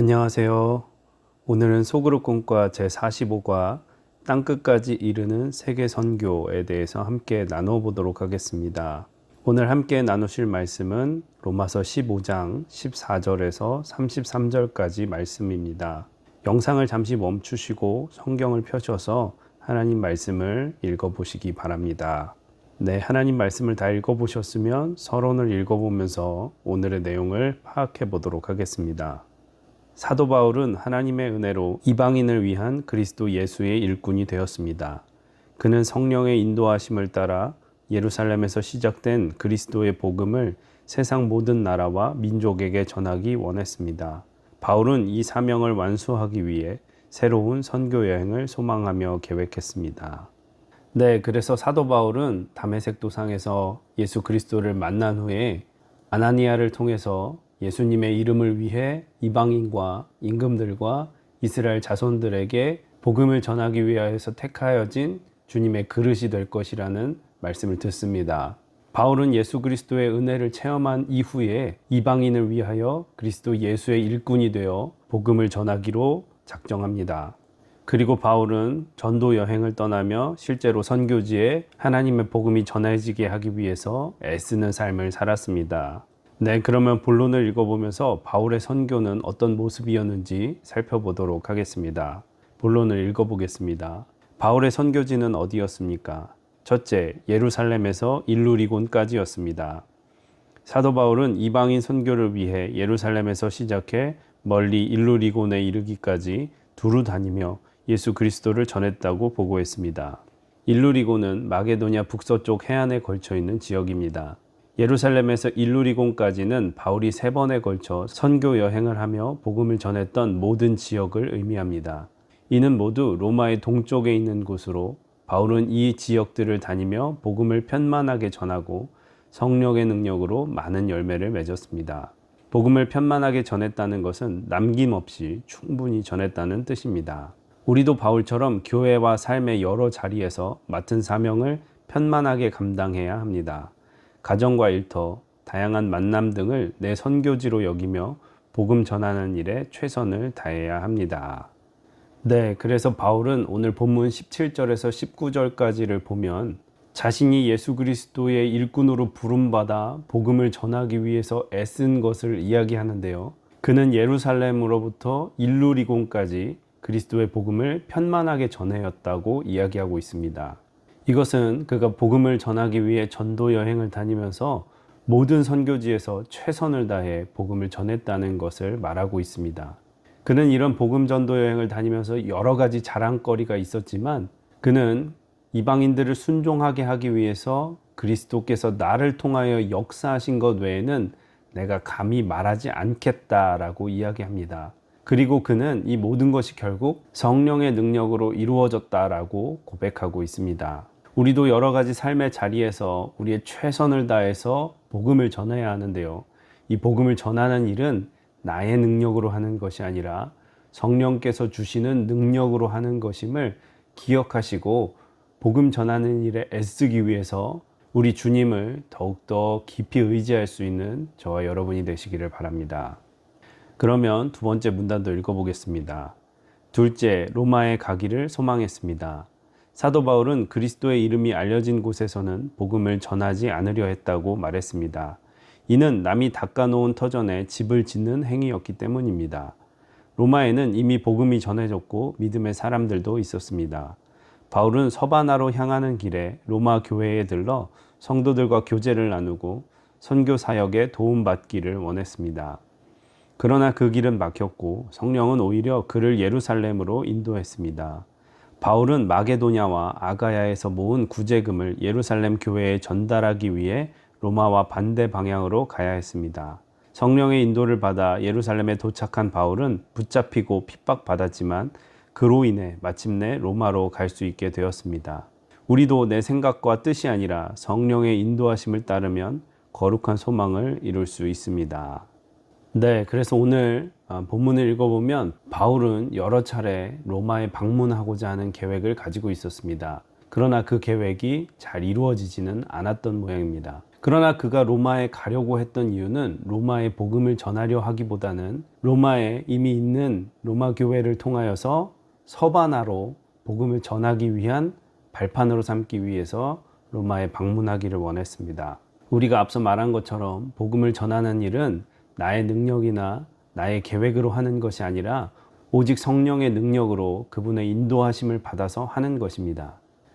안녕하세요. 오늘은 소그룹 꿈과 제45과 땅끝까지 이르는 세계 선교에 대해서 함께 나눠보도록 하겠습니다. 오늘 함께 나누실 말씀은 로마서 15장 14절에서 33절까지 말씀입니다. 영상을 잠시 멈추시고 성경을 펴셔서 하나님 말씀을 읽어보시기 바랍니다. 네, 하나님 말씀을 다 읽어보셨으면 서론을 읽어보면서 오늘의 내용을 파악해 보도록 하겠습니다. 사도 바울은 하나님의 은혜로 이방인을 위한 그리스도 예수의 일꾼이 되었습니다. 그는 성령의 인도하심을 따라 예루살렘에서 시작된 그리스도의 복음을 세상 모든 나라와 민족에게 전하기 원했습니다. 바울은 이 사명을 완수하기 위해 새로운 선교 여행을 소망하며 계획했습니다. 네, 그래서 사도 바울은 다메섹 도상에서 예수 그리스도를 만난 후에 아나니아를 통해서 예수님의 이름을 위해 이방인과 임금들과 이스라엘 자손들에게 복음을 전하기 위하여서 택하여진 주님의 그릇이 될 것이라는 말씀을 듣습니다. 바울은 예수 그리스도의 은혜를 체험한 이후에 이방인을 위하여 그리스도 예수의 일꾼이 되어 복음을 전하기로 작정합니다. 그리고 바울은 전도 여행을 떠나며 실제로 선교지에 하나님의 복음이 전해지게 하기 위해서 애쓰는 삶을 살았습니다. 네, 그러면 본론을 읽어보면서 바울의 선교는 어떤 모습이었는지 살펴보도록 하겠습니다. 본론을 읽어보겠습니다. 바울의 선교지는 어디였습니까? 첫째, 예루살렘에서 일루리곤까지였습니다. 사도 바울은 이방인 선교를 위해 예루살렘에서 시작해 멀리 일루리곤에 이르기까지 두루 다니며 예수 그리스도를 전했다고 보고했습니다. 일루리곤은 마게도냐 북서쪽 해안에 걸쳐 있는 지역입니다. 예루살렘에서 일루리곤까지는 바울이 3번에 걸쳐 선교 여행을 하며 복음을 전했던 모든 지역을 의미합니다. 이는 모두 로마의 동쪽에 있는 곳으로 바울은 이 지역들을 다니며 복음을 편만하게 전하고 성령의 능력으로 많은 열매를 맺었습니다. 복음을 편만하게 전했다는 것은 남김없이 충분히 전했다는 뜻입니다. 우리도 바울처럼 교회와 삶의 여러 자리에서 맡은 사명을 편만하게 감당해야 합니다. 가정과 일터, 다양한 만남 등을 내 선교지로 여기며 복음 전하는 일에 최선을 다해야 합니다. 네, 그래서 바울은 오늘 본문 17절에서 19절까지를 보면 자신이 예수 그리스도의 일꾼으로 부름받아 복음을 전하기 위해서 애쓴 것을 이야기하는데요. 그는 예루살렘으로부터 일루리곤까지 그리스도의 복음을 편만하게 전해였다고 이야기하고 있습니다. 이것은 그가 복음을 전하기 위해 전도 여행을 다니면서 모든 선교지에서 최선을 다해 복음을 전했다는 것을 말하고 있습니다. 그는 이런 복음 전도 여행을 다니면서 여러 가지 자랑거리가 있었지만 그는 이방인들을 순종하게 하기 위해서 그리스도께서 나를 통하여 역사하신 것 외에는 내가 감히 말하지 않겠다라고 이야기합니다. 그리고 그는 이 모든 것이 결국 성령의 능력으로 이루어졌다라고 고백하고 있습니다. 우리도 여러 가지 삶의 자리에서 우리의 최선을 다해서 복음을 전해야 하는데요. 이 복음을 전하는 일은 나의 능력으로 하는 것이 아니라 성령께서 주시는 능력으로 하는 것임을 기억하시고 복음 전하는 일에 애쓰기 위해서 우리 주님을 더욱더 깊이 의지할 수 있는 저와 여러분이 되시기를 바랍니다. 그러면 두 번째 문단도 읽어보겠습니다. 둘째, 로마에 가기를 소망했습니다. 사도 바울은 그리스도의 이름이 알려진 곳에서는 복음을 전하지 않으려 했다고 말했습니다. 이는 남이 닦아놓은 터전에 집을 짓는 행위였기 때문입니다. 로마에는 이미 복음이 전해졌고 믿음의 사람들도 있었습니다. 바울은 서바나로 향하는 길에 로마 교회에 들러 성도들과 교제를 나누고 선교 사역에 도움받기를 원했습니다. 그러나 그 길은 막혔고 성령은 오히려 그를 예루살렘으로 인도했습니다. 바울은 마게도냐와 아가야에서 모은 구제금을 예루살렘 교회에 전달하기 위해 로마와 반대 방향으로 가야 했습니다. 성령의 인도를 받아 예루살렘에 도착한 바울은 붙잡히고 핍박받았지만 그로 인해 마침내 로마로 갈 수 있게 되었습니다. 우리도 내 생각과 뜻이 아니라 성령의 인도하심을 따르면 거룩한 소망을 이룰 수 있습니다. 네, 그래서 오늘 본문을 읽어보면 바울은 여러 차례 로마에 방문하고자 하는 계획을 가지고 있었습니다. 그러나 그 계획이 잘 이루어지지는 않았던 모양입니다. 그러나 그가 로마에 가려고 했던 이유는 로마에 복음을 전하려 하기보다는 로마에 이미 있는 로마 교회를 통하여서 서바나로 복음을 전하기 위한 발판으로 삼기 위해서 로마에 방문하기를 원했습니다. 우리가 앞서 말한 것처럼 복음을 전하는 일은 나의 능력이나 나의 계획으로 하는 것이 아니라 오직 성령의 능력으로 그분의 인도하심을 받아서 하는 것입니다.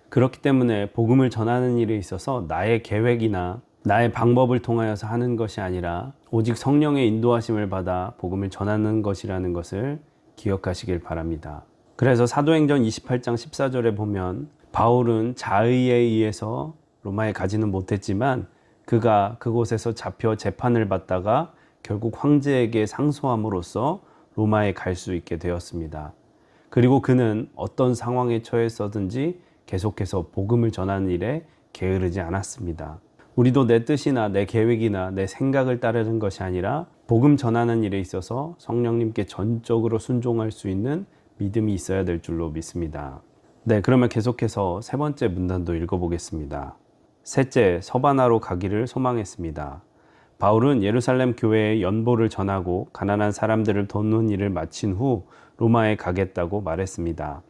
그렇기 때문에 복음을 전하는 일에 있어서 나의 계획이나 나의 방법을 통하여서 하는 것이 아니라 오직 성령의 인도하심을 받아 복음을 전하는 것이라는 것을 기억하시길 바랍니다. 그래서 사도행전 28장 14절에 보면 바울은 자의에 의해서 로마에 가지는 못했지만 그가 그곳에서 잡혀 재판을 받다가 결국 황제에게 상소함으로써 로마에 갈 수 있게 되었습니다. 그리고 그는 어떤 상황에 처했어든지 계속해서 복음을 전하는 일에 게으르지 않았습니다. 우리도 내 뜻이나 내 계획이나 내 생각을 따르는 것이 아니라 복음 전하는 일에 있어서 성령님께 전적으로 순종할 수 있는 믿음이 있어야 될 줄로 믿습니다. 네, 그러면 계속해서 세 번째 문단도 읽어보겠습니다. 셋째, 서바나로 가기를 소망했습니다. 바울은 예루살렘 교회에 연보를 전하고 가난한 사람들을 돕는 일을 마친 후 로마에 가겠다고 말했습니다.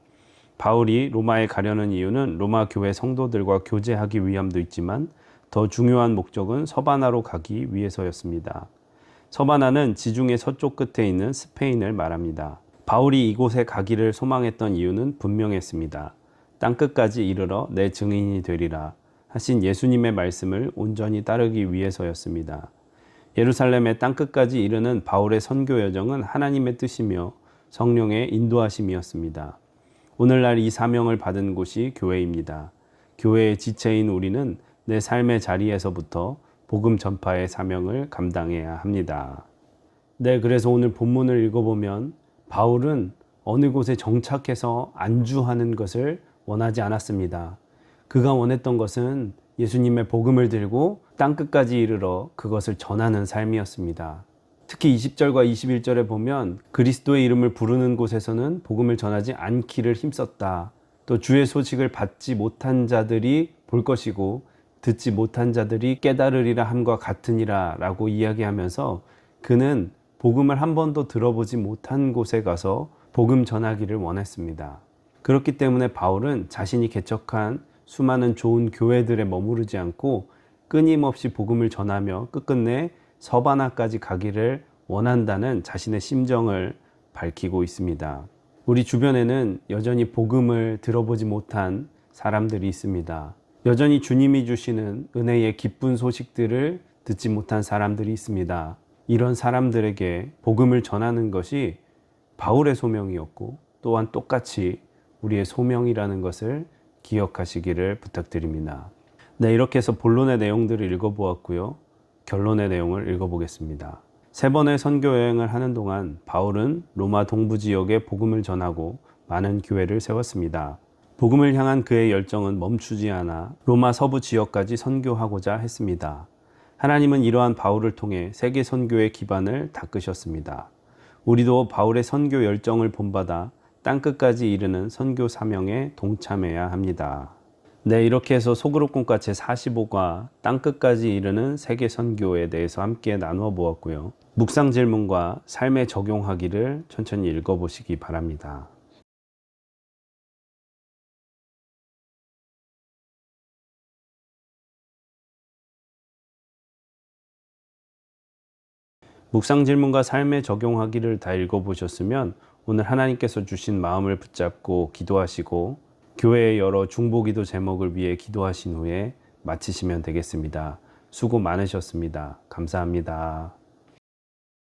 바울이 로마에 가려는 이유는 로마 교회 성도들과 교제하기 위함도 있지만 더 중요한 목적은 서바나로 가기 위해서였습니다. 서바나는 지중해 서쪽 끝에 있는 스페인을 말합니다. 바울이 이곳에 가기를 소망했던 이유는 분명했습니다. 땅끝까지 이르러 내 증인이 되리라 하신 예수님의 말씀을 온전히 따르기 위해서였습니다. 예루살렘의 땅끝까지 이르는 바울의 선교 여정은 하나님의 뜻이며 성령의 인도하심이었습니다. 오늘날 이 사명을 받은 곳이 교회입니다. 교회의 지체인 우리는 내 삶의 자리에서부터 복음 전파의 사명을 감당해야 합니다. 네, 그래서 오늘 본문을 읽어보면 바울은 어느 곳에 정착해서 안주하는 것을 원하지 않았습니다. 그가 원했던 것은 예수님의 복음을 들고 땅끝까지 이르러 그것을 전하는 삶이었습니다. 특히 20절과 21절에 보면 그리스도의 이름을 부르는 곳에서는 복음을 전하지 않기를 힘썼다. 또 주의 소식을 받지 못한 자들이 볼 것이고 듣지 못한 자들이 깨달으리라 함과 같으니라 라고 이야기하면서 그는 복음을 한 번도 들어보지 못한 곳에 가서 복음 전하기를 원했습니다. 그렇기 때문에 바울은 자신이 개척한 수많은 좋은 교회들에 머무르지 않고 끊임없이 복음을 전하며 끝끝내 서바나까지 가기를 원한다는 자신의 심정을 밝히고 있습니다. 우리 주변에는 여전히 복음을 들어보지 못한 사람들이 있습니다. 여전히 주님이 주시는 은혜의 기쁜 소식들을 듣지 못한 사람들이 있습니다. 이런 사람들에게 복음을 전하는 것이 바울의 소명이었고 또한 똑같이 우리의 소명이라는 것을 기억하시기를 부탁드립니다. 네, 이렇게 해서 본론의 내용들을 읽어보았고요. 결론의 내용을 읽어보겠습니다. 세 번의 선교 여행을 하는 동안 바울은 로마 동부 지역에 복음을 전하고 많은 교회를 세웠습니다. 복음을 향한 그의 열정은 멈추지 않아 로마 서부 지역까지 선교하고자 했습니다. 하나님은 이러한 바울을 통해 세계 선교의 기반을 닦으셨습니다. 우리도 바울의 선교 열정을 본받아 땅끝까지 이르는 선교 사명에 동참해야 합니다. 네, 이렇게 해서 소그룹 꿈과 제45과 땅끝까지 이르는 세계 선교에 대해서 함께 나누어 보았고요. 묵상 질문과 삶에 적용하기를 천천히 읽어보시기 바랍니다. 묵상 질문과 삶에 적용하기를 다 읽어보셨으면 오늘 하나님께서 주신 마음을 붙잡고 기도하시고 교회의 여러 중보기도 제목을 위해 기도하신 후에 마치시면 되겠습니다. 수고 많으셨습니다. 감사합니다.